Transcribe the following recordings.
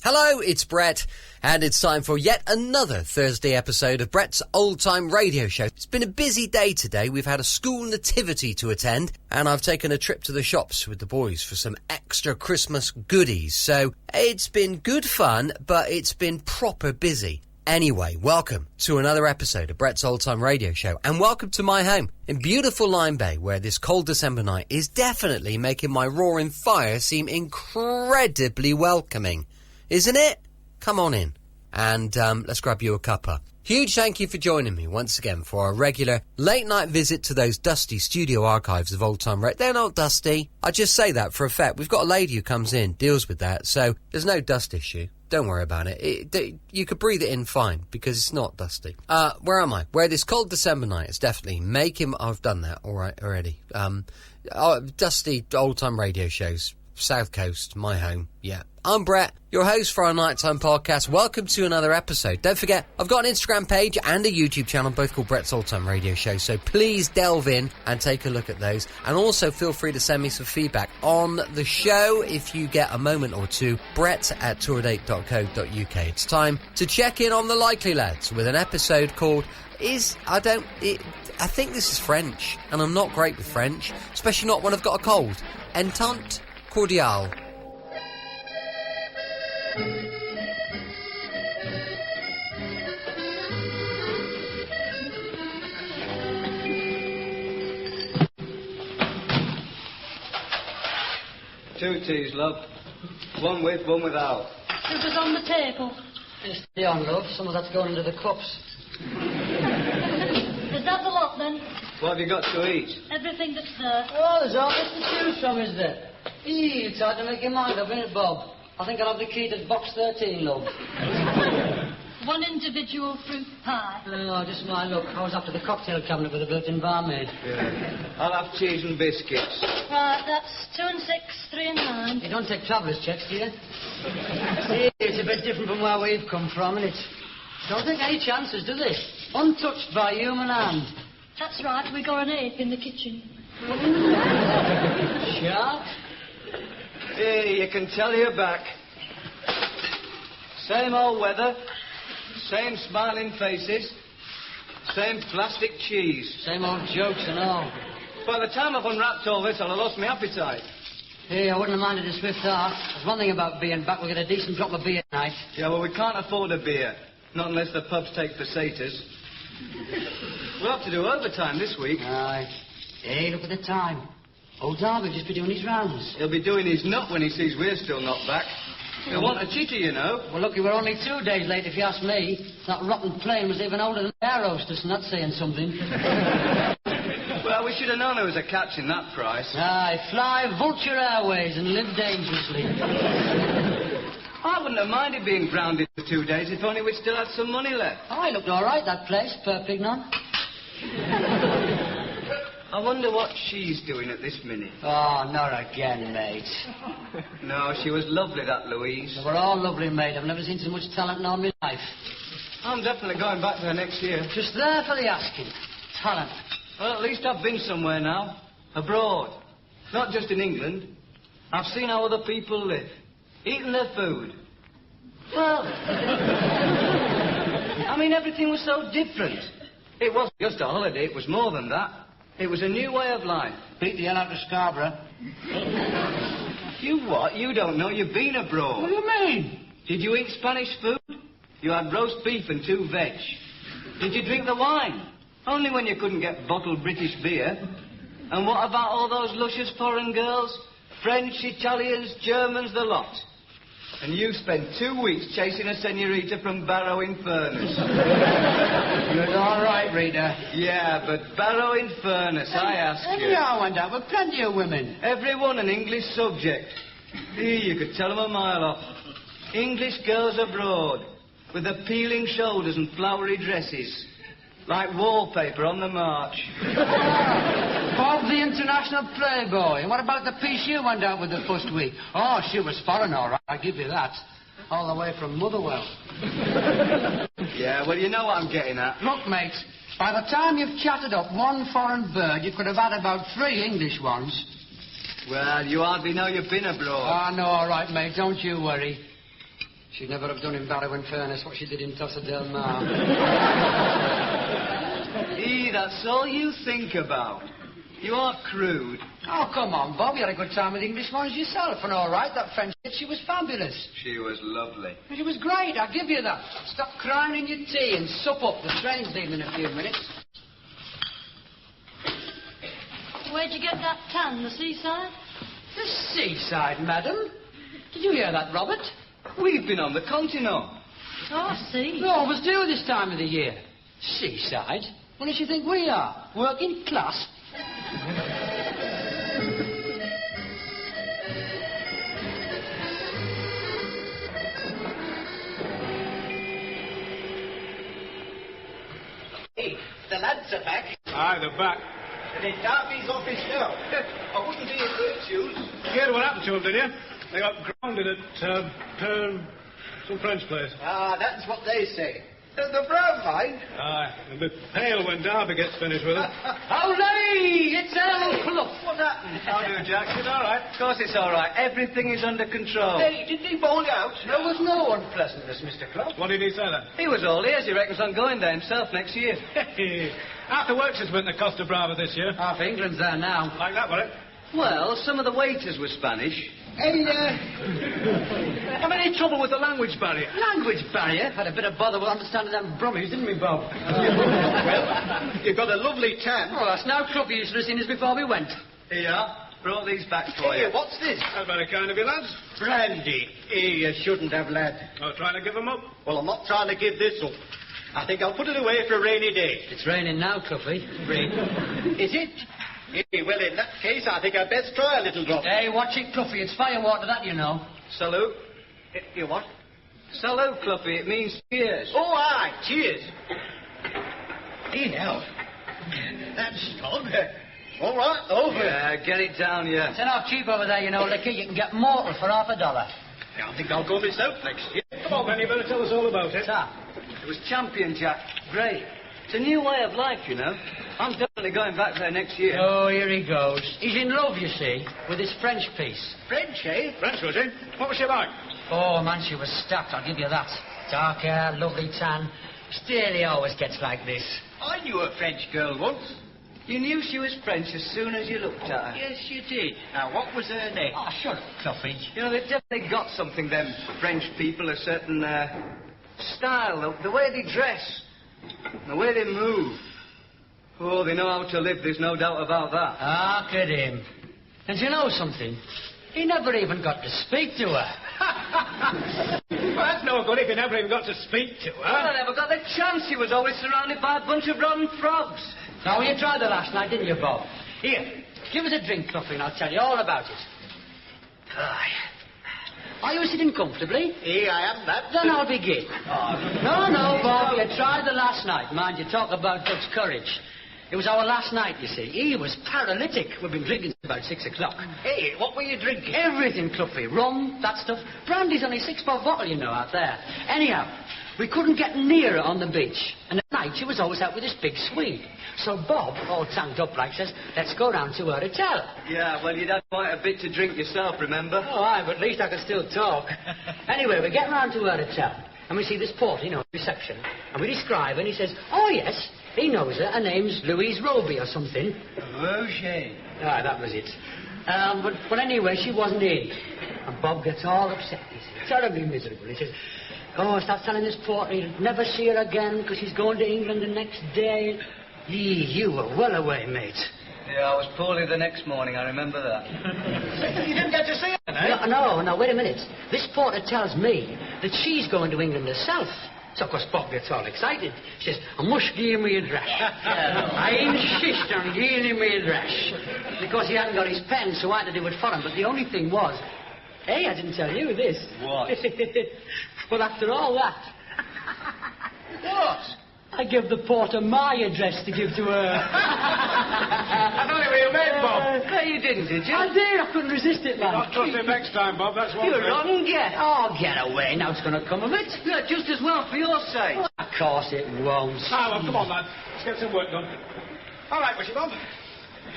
Hello, it's Brett, and it's time for yet another Thursday episode of Brett's Old Time Radio Show. It's been a busy day today. We've had a school nativity to attend, and I've taken a trip to the shops with the boys for some extra Christmas goodies. So it's been good fun, but it's been proper busy. Anyway, welcome to another episode of Brett's Old Time Radio Show, and welcome to my home in beautiful Lyme Bay, where this cold December night is definitely making my roaring fire seem incredibly welcoming. Isn't it? Come on in and let's grab you a cuppa. Huge thank you for joining me once again for our regular late night visit to those dusty studio archives of Old Time Radio. They're not dusty. I just say that for a fact. We've got a lady who comes in, deals with that, so there's no dust issue. Don't worry about it. You could breathe it in fine because it's not dusty. Where am I? Where this cold December night is definitely making... I've done that already. Dusty Old Time Radio shows. South Coast, my home, yeah. I'm Brett, your host for our nighttime podcast. Welcome to another episode. Don't forget, I've got an Instagram page and a YouTube channel, both called Brett's Old Time Radio Show, so please delve in and take a look at those. And also feel free to send me some feedback on the show if you get a moment or two. brett@tourdate.co.uk. It's time to check in on the Likely Lads with an episode called I think this is French, and I'm not great with French, especially not when I've got a cold. Entente Cordiale. Two teas, love. One with, one without. Sugar's on the table. It's on, love. Some of that's going into the cups. Is that the lot, then? What have you got to eat? Everything that's there. Oh, there's all this to choose from, is there? It's hard to make your mind up, isn't it, Bob? I think I'll have the key to box 13, love. One individual fruit pie. Oh, just my luck. I was after the cocktail cabinet with a built-in barmaid. Yeah. I'll have cheese and biscuits. Right, that's 2 and 6, 3 and 9. You don't take travellers' checks, do you? See, it's a bit different from where we've come from, and it's... Don't take any chances, do they? Untouched by human hand. That's right, we got an ape in the kitchen. Sharp? Hey, you can tell you're back. Same old weather, same smiling faces, same plastic cheese. Same old jokes and all. By the time I've unwrapped all this, I'll have lost my appetite. Hey, I wouldn't have minded a swift heart. There's one thing about being back, we'll get a decent drop of beer tonight. Yeah, well, we can't afford a beer. Not unless the pubs take pesetas. We'll have to do overtime this week. Aye. Hey, look at the time. Old Darby'll just be doing his rounds. He'll be doing his nut when he sees we're still not back. He'll want a cheater, you know. Well, look, you were only 2 days late, if you ask me. That rotten plane was even older than the air hostess, and that's saying something. Well, we should have known there was a catch in that price. Aye, fly Vulture Airways and live dangerously. I wouldn't have minded being grounded for 2 days if only we'd still had some money left. Oh, it looked all right, that place, per Pignon. I wonder what she's doing at this minute. Oh, not again, mate. No, she was lovely, that Louise. They were all lovely, mate. I've never seen so much talent in all my life. I'm definitely going back there next year. Just there for the asking. Talent. Well, at least I've been somewhere now. Abroad. Not just in England. I've seen how other people live. Eating their food. Well, I mean, everything was so different. It wasn't just a holiday, it was more than that. It was a new way of life. Beat the hell out of Scarborough. You what? You don't know. You've been abroad. What do you mean? Did you eat Spanish food? You had roast beef and 2 veg. Did you drink the wine? Only when you couldn't get bottled British beer. And what about all those luscious foreign girls? French, Italians, Germans, the lot. And you spent 2 weeks chasing a senorita from Barrow-in-Furness. You're all right, Rita. Yeah, but Barrow-in-Furness, I ask you. Yeah, I went out with plenty of women. Everyone an English subject. You could tell them a mile off. English girls abroad, with appealing shoulders and flowery dresses. Like wallpaper on the march. Bob, the international playboy. And what about the piece you went out with the first week? Oh, she was foreign, all right. I'll give you that. All the way from Motherwell. Yeah, well, you know what I'm getting at. Look, mate, by the time you've chatted up one foreign bird, you could have had about 3 English ones. Well, you hardly know you've been abroad. Oh, no, all right, mate. Don't you worry. She'd never have done in Barrow-in-Furness what she did in Tossa del Mar. That's all you think about. You are crude. Oh, come on, Bob. You had a good time with the English ones yourself, and all right, that French bitch, she was fabulous. She was lovely. She was great, I'll give you that. Stop crying in your tea and sup up. The train's leaving in a few minutes. Where'd you get that tan? The seaside? The seaside, madam? Did you hear that, Robert? We've been on the continent. Oh, I see. We always do this time of the year. Seaside? What does she think we are? Working class? Hey, the lads are back. Aye, they're back. The Derby's office now. I wouldn't be in virtues. You heard what happened to them, did you? They got grounded at some French place. Ah, that's what they say. The brown mind. Aye, they'll be pale when Derby gets finished with it. Olé! It's Al Clough. What happened? How do you, Jack? Is it all right? Of course it's all right. Everything is under control. Hey, didn't he bowl out? There was no unpleasantness, Mr. Clough. What did he say then? He was all ears. He reckons on going there himself next year. Half the works has been the Costa Brava this year. Half England's there now. Like that, will it? Well, some of the waiters were Spanish. Hey, Have any trouble with the language barrier? Language barrier. Had a bit of bother with understanding them Brummies, didn't we, Bob? well, you've got a lovely tan. Oh, that's now Clough used to have seen us before we went. Here, brought these back for Hey, you. what's this? That's very kind of you, lads. Brandy. Hey, you shouldn't have, lad. Oh, trying to give them up? Well, I'm not trying to give this up. I think I'll put it away for a rainy day. It's raining now, Cloughie. Rain? Is it? Hey, well, in that case, I think I'd best try a little drop. Hey, watch it, Cloughie. It's firewater, that you know. Salute. You what? Salute, Cluffy. It means cheers. Oh, aye, cheers. Hey, now. That's strong. All right, over. Yeah, get it down, yeah. It's enough cheap over there, you know, Licky. You can get mortal for $1. I think I'll go myself next year. Come on, then, you better tell us all about it. It was champion, Jack. Great. It's a new way of life, you know. I'm definitely going back there next year. Oh, here he goes. He's in love, you see, with his French piece. French, eh? French, was he? What was she like? Oh, man, she was stacked, I'll give you that. Dark hair, lovely tan. Still, he always gets like this. I knew a French girl once. You knew she was French as soon as you looked at her. Yes, you did. Now, what was her name? Oh, shut up, Cloughie. You know, they've definitely got something, them French people, a certain style, the way they dress, the way they move. Oh, they know how to live, there's no doubt about that. Ah, look at him. And you know something? He never even got to speak to her. Well, that's no good if you never even got to speak to her. Well, I never got the chance. He was always surrounded by a bunch of rotten frogs. Now, you tried her last night, didn't you, Bob? Here, give us a drink, Cloughie, and I'll tell you all about it. Are you sitting comfortably? Hey, I am that. Then I'll begin. No, Bob, you tried her last night. Mind you, talk about Dutch courage. It was our last night, you see. He was paralytic. We've been drinking since about 6 o'clock. Hey, what were you drinking? Everything, Cloughie. Rum, that stuff. Brandy's only 6 per bottle, you know, out there. Anyhow, we couldn't get near her on the beach. And at night, she was always out with this big Swede. So Bob, all tanked up like, says, let's go down to her hotel. Yeah, well, you'd had quite a bit to drink yourself, remember? Oh, aye, but at least I can still talk. Anyway, we get round to her hotel. And we see this porter, you know, reception. And we describe her, and he says, oh, yes, he knows her. Her name's Louise Roby or something. Roger. Ah, that was it. But anyway, she wasn't in. And Bob gets all upset. He's terribly miserable. He says, oh, starts telling this porter he'll never see her again because she's going to England the next day. You were well away, mate. Yeah, I was poorly the next morning, I remember that. You didn't get to see her, eh? No, wait a minute. This porter tells me that she's going to England herself. So, of course, Bob gets all excited. She says, I must give him my address. I insist on giving him my address. Because he hadn't got his pen, so I had to do it for him. But the only thing was, hey, I didn't tell you this. What? Well, after all that, What? I give the porter my address to give to her. I know what you meant, Bob. No, you didn't, did you? I did. I couldn't resist it, man. Not trust him next time, Bob, that's one You're thing. wrong, yeah. Oh, get away. Now it's going to come of it. Yeah, just as well for your sake. Of course it won't. Ah, well, come on, lad. Let's get some work done. All right, was she, Bob?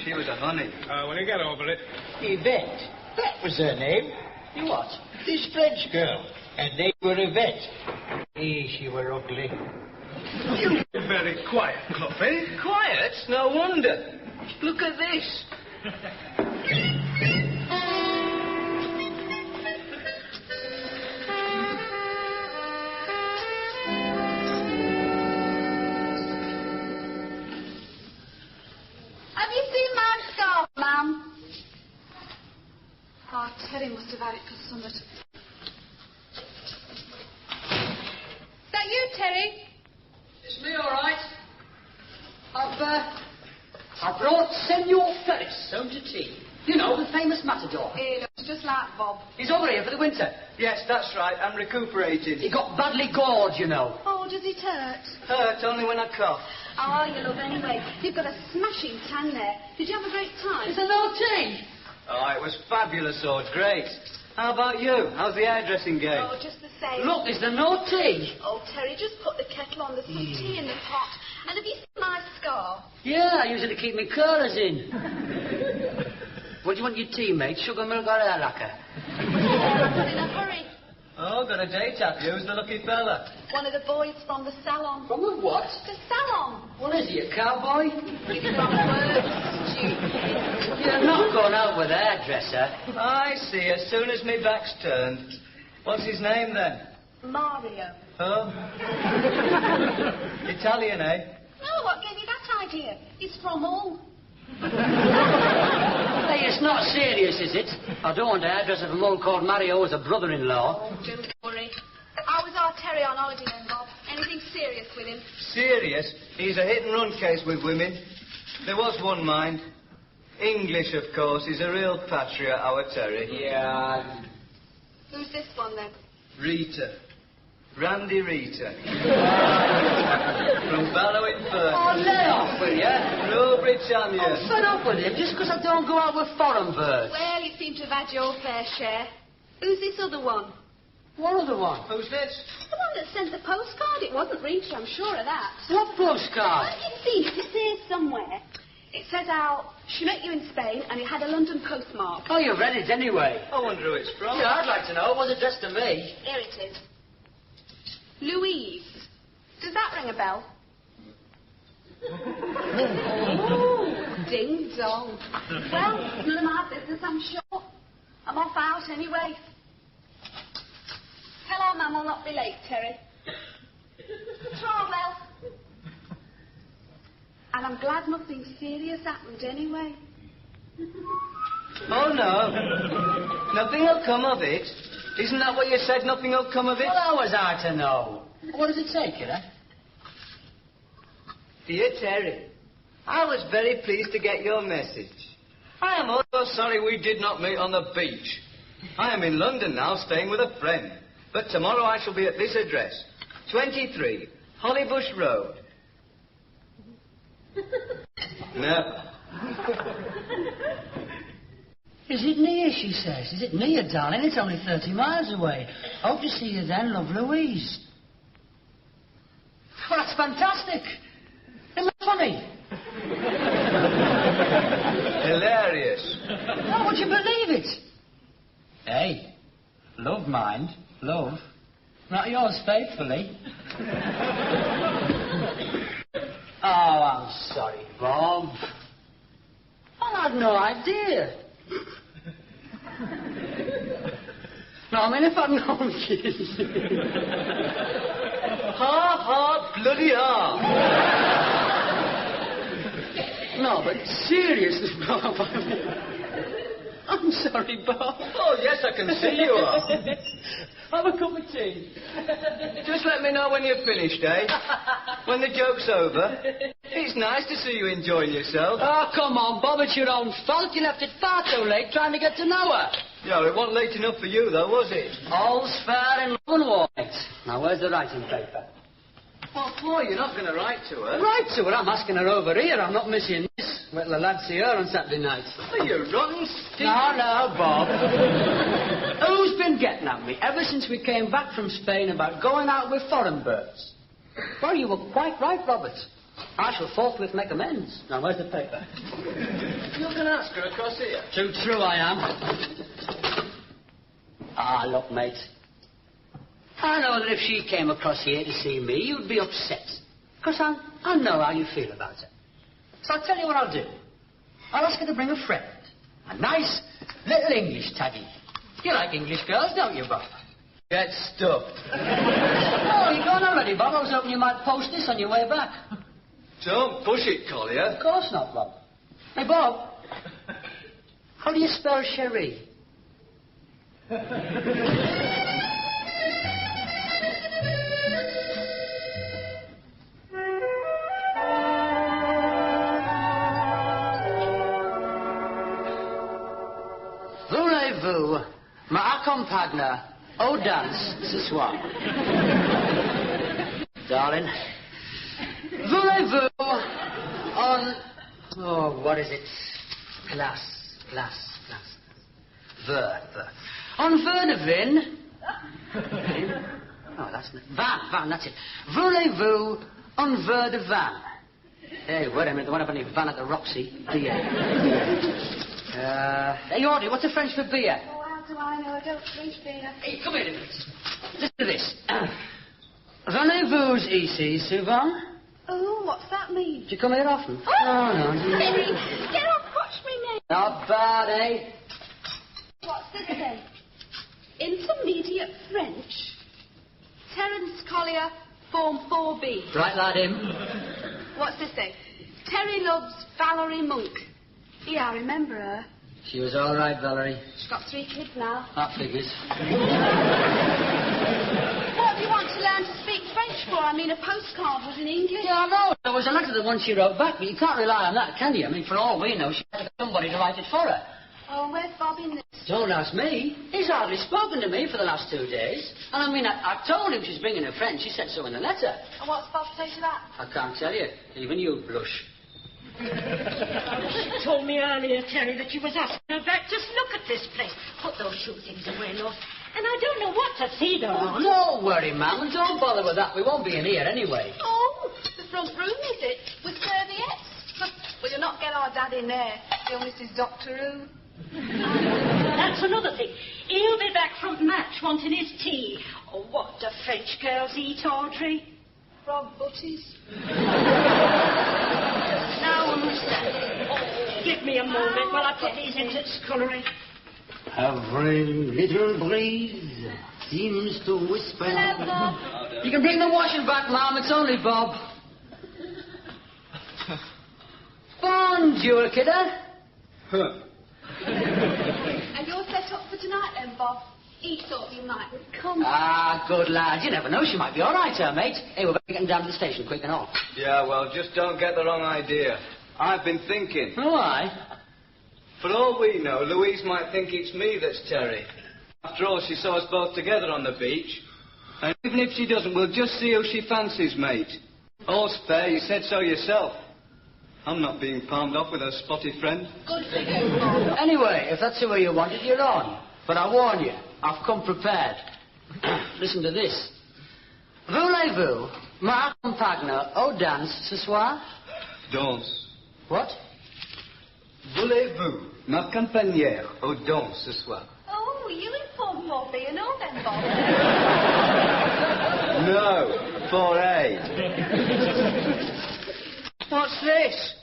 She was a honey. When you get over it. Yvette. That was her name. You what? This French girl. And they were a vet. She were ugly. You've been very quiet, Cluffy. Quiet? No wonder. Look at this. Have you seen my scarf, ma'am? Oh, Terry must have had it for summit. Is that you, Terry? It's me, all right. I've brought Senor Ferris home to tea. You know, the famous matador. He looks just like Bob. He's over here for the winter. Yes, that's right. I'm recuperating. He got badly gored, you know. Oh, does it hurt? Hurt only when I cough. How are you, love, anyway? You've got a smashing tan there. Did you have a great time? Is there no tea? Oh, it was fabulous, oh, it's great. How about you? How's the hairdressing game? Oh, just the same. Look, is there no tea? Oh, Terry, just put the kettle on. There's some tea in the pot. And have you seen my scarf? Yeah, I use it to keep me curlers in. What do you want your tea, mate? Sugar, milk, or hair lacquer? Yeah, I'm in a hurry. Oh, got a date up. Who's the lucky fella? One of the boys from the salon. From the what? The salon. What is he, a cowboy? It's wrong word, stupid. You're not going out with a hairdresser. I see, as soon as me back's turned. What's his name, then? Mario. Oh? Italian, eh? No, what gave you that idea? He's from Hull. Hey, it's not serious, is it? I don't want a hairdresser from Hull called Mario as a brother-in-law. Oh, don't worry. How was our Terry on holiday then, Bob? Anything serious with him? Serious? He's a hit-and-run case with women. There was one mind. English, of course. He's a real patriot, our Terry. Yeah. Who's this one, then? Rita. Randy Rita. From Barrow in Fern. Oh, lay off with you. Rule Britannia. I'm fed up with him just because I don't go out with foreign birds. Well, you seem to have had your fair share. Who's this other one? What other one? Who's this? The one that sent the postcard. It wasn't Rita, I'm sure of that. What postcard? Have you seen it? It's here somewhere. It says how she met you in Spain and it had a London postmark. Oh, you read it anyway. I wonder who it's from. Yeah, I'd like to know. It was addressed to me. Here it is. Louise. Does that ring a bell? Oh, ding dong. Well, it's none of my business, I'm sure. I'm off out anyway. Tell our Mum I'll not be late, Terry. Well. And I'm glad nothing serious happened anyway. Oh, no. Nothing'll come of it. Isn't that what you said, nothing'll come of it? Well, how was I to know? What does it say, kiddo? Dear Terry, I was very pleased to get your message. I am also sorry we did not meet on the beach. I am in London now, staying with a friend. But tomorrow I shall be at this address, 23, Hollybush Road. No. Is it near, she says? Is it near, darling? It's only 30 miles away. Hope to see you then, love, Louise. Well, that's fantastic. Isn't that funny? Hilarious. Oh, would you believe it? Hey, love mind, love. Not yours faithfully. Oh, I'm sorry, Bob. I had no idea. No, I mean, if I'd known kids. Ha, ha, bloody ha. No, but seriously, Bob. I'm sorry, Bob. Oh, yes, I can see you are. Have a cup of tea. Just let me know when you've finished, eh? When the joke's over. It's nice to see you enjoying yourself. Oh, come on, Bob, it's your own fault. You left it far too late trying to get to know her. Yeah, it wasn't late enough for you, though, was it? All's fair in love and war, mate. Now, where's the writing paper? What for? You're not going to write to her? Write to her. I'm asking her over here. I'm not missing this. Wait till the lads see her on Saturday night. Oh, you rotten stinker. No, Bob. Who's been getting at me ever since we came back from Spain about going out with foreign birds? Well, you were quite right, Robert. I shall forthwith make amends. Now, where's the paper? You're going to ask her across here? Too true I am. Ah, look, mate. I know that if she came across here to see me, you'd be upset. Because I know how you feel about her. So I'll tell you what I'll do. I'll ask her to bring a friend. A nice little English taggy. You like English girls, don't you, Bob? Get stuffed. Oh, you're gone already, Bob. I was hoping you might post this on your way back. Don't push it, Collier. Of course not, Bob. Hey, Bob. How do you spell Cherie? Voulez-vous m'accompagner au danse ce soir? Darling, voulez-vous on... Oh, what is it? Glass. Ver. On ver de vin? Oh, that's not... Van, that's it. Voulez-vous on ver de van? Hey, wait a minute, there won't have any van at the Roxy, do you? Hey, Audrey, what's the French for beer? Oh, how do I know? I don't drink beer. Hey, come here a minute. Listen to this. Venez-vous ici souvent? Oh, what's that mean? Do you come here often? Oh, No. Billy, get off, watch me now. Not bad, eh? What's this then? Intermediate French. Terence Collier, Form 4B. Right, lad, him. What's this then? Terry loves Valerie Monk. Yeah, I remember her. She was all right, Valerie. She's got 3 kids now. That figures. What do you want to learn to speak French for? I mean, a postcard was in English. Yeah, I know. There was a letter the one she wrote back, but you can't rely on that, can you? I mean, for all we know, she had somebody to write it for her. Oh, where's Bob in this? Don't ask me. He's hardly spoken to me for the last 2 days. And I mean, I told him she's bringing her friend. She said so in the letter. And what's Bob say to that? I can't tell you. Even you blush. She told me earlier, Terry, that you was asking her back. Just look at this place. Put those shoe things away, love. And I don't know what to feed her on. Don't worry, ma'am. Don't bother with that. We won't be in here anyway. Oh, the front room, is it? With serviettes? Well, you'll not get our dad in there. He'll miss his Doctor Who. That's another thing. He'll be back from match wanting his tea. Oh, what do French girls eat, Audrey? Frog butties. Now understand. Oh, give me a moment while I put these into scullery. Every little breeze seems to whisper. Hello, Bob. You can bring the washing back, ma'am. It's only Bob. Bonjour, kidda. And you're set up for tonight then, Bob? He thought you might come. Ah, good lad. You never know. She might be all right, her mate. Hey, we're getting down to the station quick and all. Yeah, well, just don't get the wrong idea. I've been thinking. Oh, aye. For all we know, Louise might think it's me that's Terry. After all, she saw us both together on the beach. And even if she doesn't, we'll just see who she fancies, mate. All's fair, you said so yourself. I'm not being palmed off with a spotty friend. Good for you, Bob. Anyway, if that's the way you want it, you're on. But I warn you, I've come prepared. Listen to this. Voulez-vous m'accompagner au danse ce soir? Danse. What? Voulez-vous m'accompagner au danse ce soir? Oh, you informed Bob, you know then, Bob. No, for A. What's this?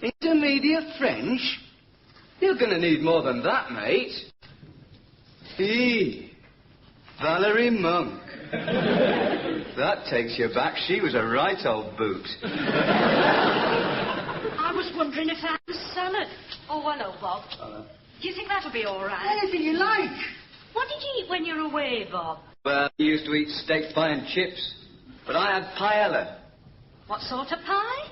Intermediate French? You're going to need more than that, mate. Valerie Monk. That takes you back. She was a right old boot. I was wondering if I had a salad. Oh, hello, Bob. Do you think that'll be all right? Anything you like. What did you eat when you were away, Bob? Well, he used to eat steak pie and chips. But I had paella. What sort of pie?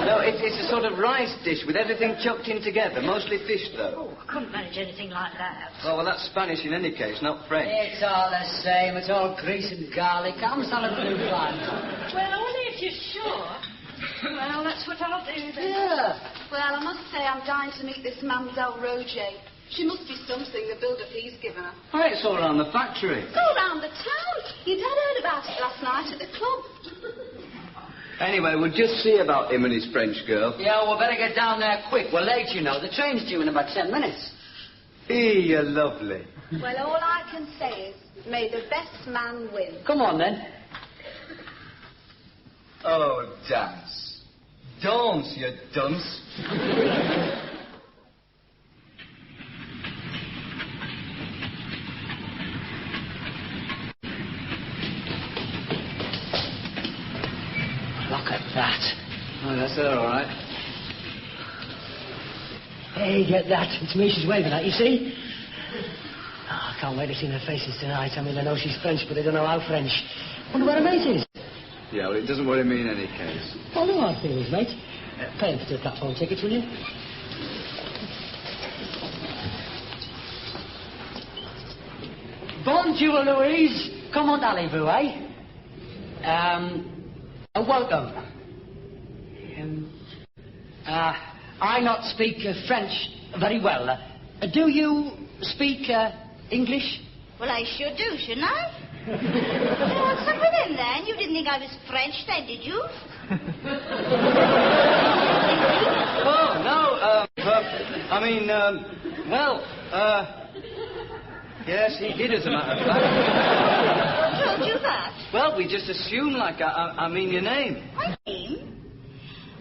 No, it's a sort of rice dish with everything chucked in together. Mostly fish, though. Oh, I couldn't manage anything like that. Oh, well, that's Spanish in any case, not French. It's all the same. It's all grease and garlic. I'm salad blue fine. Well, only if you're sure. Well, that's what I'll do then. Yeah. Well, I must say I'm dying to meet this Mademoiselle Roger. She must be something, the build-up he's given her. Oh, it's all around the factory. Go round the town. Your dad heard about it last night at the club. Anyway, we'll just see about him and his French girl. Yeah, we'll better get down there quick. We're late, you know. The train's due in about 10 minutes. You're lovely. Well, all I can say is May the best man win. Come on, then. Oh, dance. Dance, you dunce. Look at that. Oh, that's her, all right. Hey, get that. It's me she's waving at, you see? Oh, I can't wait to see their faces tonight. I mean, I know she's French, but they don't know how French. Wonder where her mate is. Yeah, well, it doesn't worry me in any case. Well, no hard feelings, mate. Pay him for 2 platform tickets, will you? Bonjour, Louise. Comment allez-vous, eh? Welcome. I not speak French very well. Do you speak English? Well, I sure do, shouldn't I? What's up with him, then? You didn't think I was French, then, did you? Oh, no, yes, he did, as a matter of fact. Who told you that? Well, we just assumed, like, I mean your name. My name?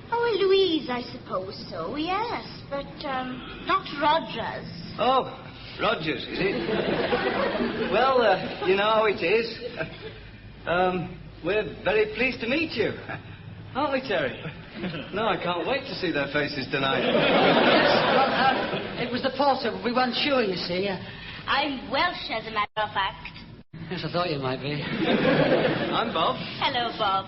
Oh, well, Louise, I suppose so, yes. But, not Rogers. Oh, Rogers, is it? Well, you know how it is. We're very pleased to meet you. Aren't we, Terry? No, I can't wait to see their faces tonight. Yes, well, it was the porter. We weren't sure, you see. I'm Welsh, as a matter of fact. Yes, I thought you might be. I'm Bob. Hello, Bob.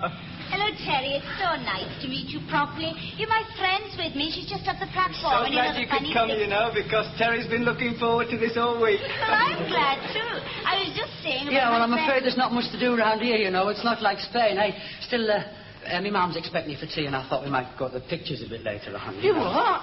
Hello, Terry. It's so nice to meet you properly. You're my friends with me. She's just up the platform. So glad you could come, you know, because Terry's been looking forward to this all week. Well, I'm glad, too. I was just saying... Yeah, well, I'm afraid there's not much to do around here, you know. It's not like Spain, eh? Still, my mum's expecting me for tea, and I thought we might go to the pictures a bit later on. You what?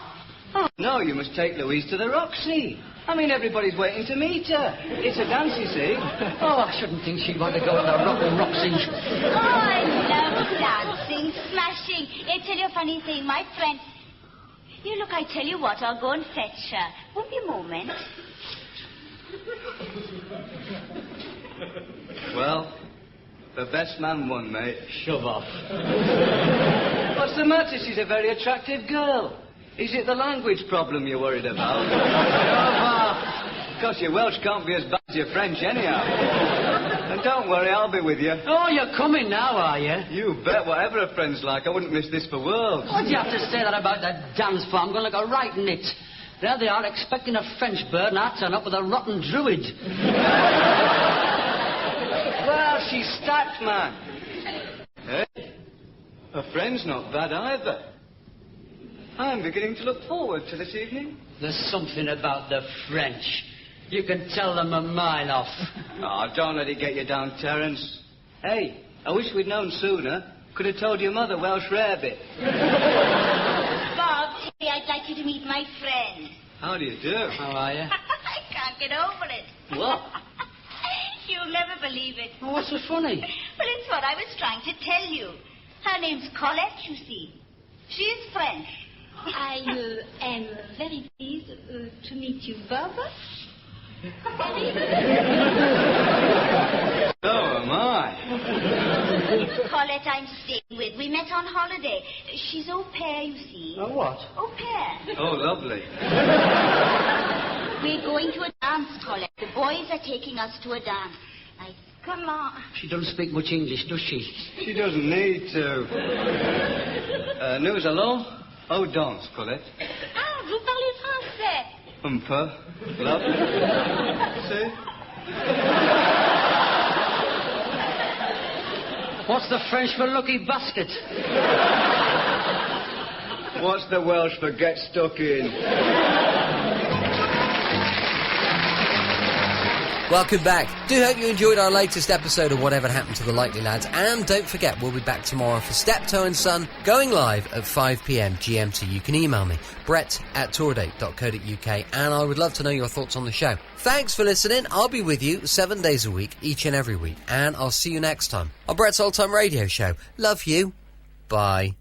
Oh, no, you must take Louise to the Roxy. I mean, everybody's waiting to meet her. It's a dance, you see. Oh, I shouldn't think she'd want to go to the Roxy. Oh, I love dancing, smashing. I tell you a funny thing, my friend... You look, I tell you what, I'll go and fetch her. Won't be a moment. Well, the best man won, mate. Shove off. What's the matter? She's a very attractive girl. Is it the language problem you're worried about? Because your Welsh can't be as bad as your French, anyhow. And don't worry, I'll be with you. Oh, you're coming now, are you? You bet. Whatever a friend's like, I wouldn't miss this for worlds. What'd you have to say that about that dance for? I'm going to go right nit. There they are, expecting a French bird, and I turn up with a rotten druid. Well, she's stacked, man. Hey, her friend's not bad either. I'm beginning to look forward to this evening. There's something about the French. You can tell them a mile off. Oh, don't let it get you down, Terence. Hey, I wish we'd known sooner. Could have told your mother Welsh rarebit. Bob, Terry, I'd like you to meet my friend. How do you do? How are you? I can't get over it. What? You'll never believe it. Oh, what's so funny? Well, it's what I was trying to tell you. Her name's Colette, you see. She is French. I am very pleased to meet you, Bob. So am I. Colette I'm staying with. We met on holiday. She's au pair, you see. Oh, what? Au pair. Oh, lovely. We're going to a dance, Colette. The boys are taking us to a dance. Come on. She doesn't speak much English, does she? She doesn't need to. Nous allons au danse, Colette. Ah, vous parlez français. Un peu. Lovely. See? What's the French for lucky basket? What's the Welsh for get stuck in? Welcome back. Do hope you enjoyed our latest episode of Whatever Happened to the Likely Lads, and don't forget we'll be back tomorrow for Steptoe and Son, going live at 5 p.m. GMT. You can email me, brett@tourdate.co.uk, and I would love to know your thoughts on the show. Thanks for listening. I'll be with you 7 days a week, each and every week, and I'll see you next time on Brett's Old Time Radio Show. Love you. Bye.